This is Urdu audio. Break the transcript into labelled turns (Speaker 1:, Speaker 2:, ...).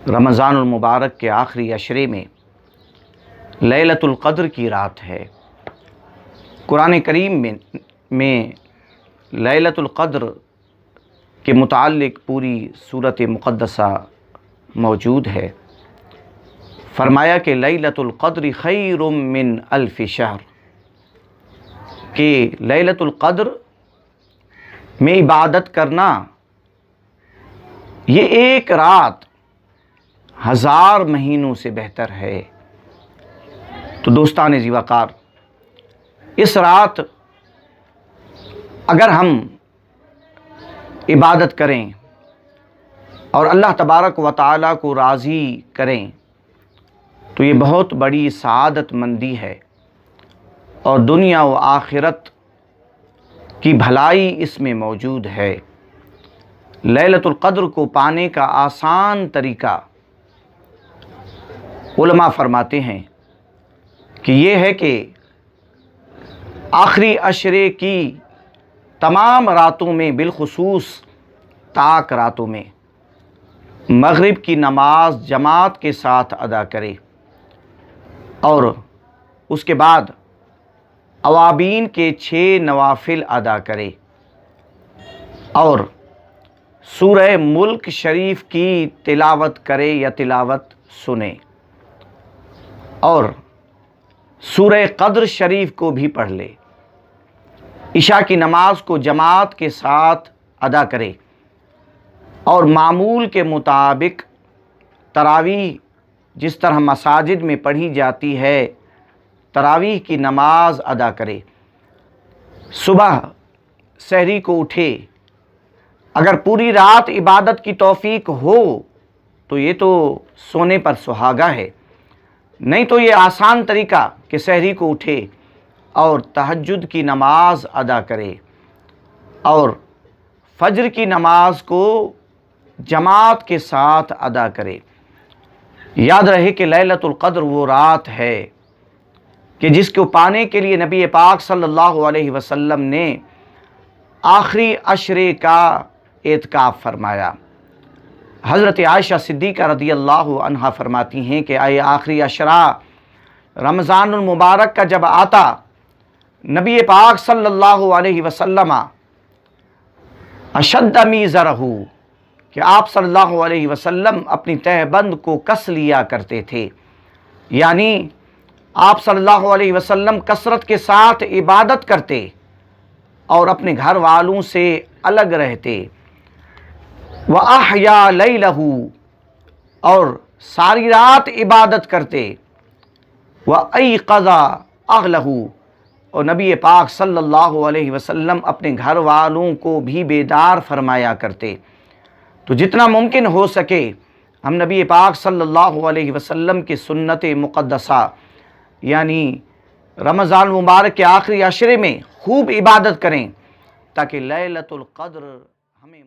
Speaker 1: رمضان المبارک کے آخری عشرے میں لیلۃ القدر کی رات ہے۔ قرآن کریم میں لیلۃ القدر کے متعلق پوری سورۃ مقدسہ موجود ہے۔ فرمایا کہ لیلۃ القدر خیر من الف شہر، کہ لیلۃ القدر میں عبادت کرنا یہ ایک رات 1000 مہینوں سے بہتر ہے۔ تو دوستان ذی وقار، اس رات اگر ہم عبادت کریں اور اللہ تبارک و تعالیٰ کو راضی کریں تو یہ بہت بڑی سعادت مندی ہے، اور دنیا و آخرت کی بھلائی اس میں موجود ہے۔ لیلۃ القدر کو پانے کا آسان طریقہ علماء فرماتے ہیں کہ یہ ہے کہ آخری عشرے کی تمام راتوں میں، بالخصوص طاق راتوں میں، مغرب کی نماز جماعت کے ساتھ ادا کرے، اور اس کے بعد اوابین کے 6 نوافل ادا کرے، اور سورہ ملک شریف کی تلاوت کرے یا تلاوت سنے، اور سورہ قدر شریف کو بھی پڑھ لے، عشاء کی نماز کو جماعت کے ساتھ ادا کرے، اور معمول کے مطابق تراویح جس طرح مساجد میں پڑھی جاتی ہے تراویح کی نماز ادا کرے، صبح سحری کو اٹھے۔ اگر پوری رات عبادت کی توفیق ہو تو یہ تو سونے پر سہاگا ہے، نہیں تو یہ آسان طریقہ کہ سحری کو اٹھے اور تہجد کی نماز ادا کرے، اور فجر کی نماز کو جماعت کے ساتھ ادا کرے۔ یاد رہے کہ لیلۃ القدر وہ رات ہے کہ جس کو پانے کے لیے نبی پاک صلی اللہ علیہ وسلم نے آخری عشرے کا اعتکاف فرمایا۔ حضرت عائشہ صدیقہ رضی اللہ عنہا فرماتی ہیں کہ اے آخری عشرہ رمضان المبارک کا جب آتا، نبی پاک صلی اللہ علیہ وسلم اشد میزرہ، کہ آپ صلی اللہ علیہ وسلم اپنی تہ بند کو کس لیا کرتے تھے، یعنی آپ صلی اللہ علیہ وسلم کثرت کے ساتھ عبادت کرتے اور اپنے گھر والوں سے الگ رہتے، وَأَحْيَا لَيْلَهُ، اور ساری رات عبادت کرتے، وَأَيْقَظَ أَهْلَهُ، اور نبی پاک صلی اللہ علیہ وسلم اپنے گھر والوں کو بھی بیدار فرمایا کرتے۔ تو جتنا ممکن ہو سکے ہم نبی پاک صلی اللہ علیہ وسلم کی سنت مقدسہ یعنی رمضان مبارک کے آخری عشرے میں خوب عبادت کریں، تاکہ لیلۃ القدر ہمیں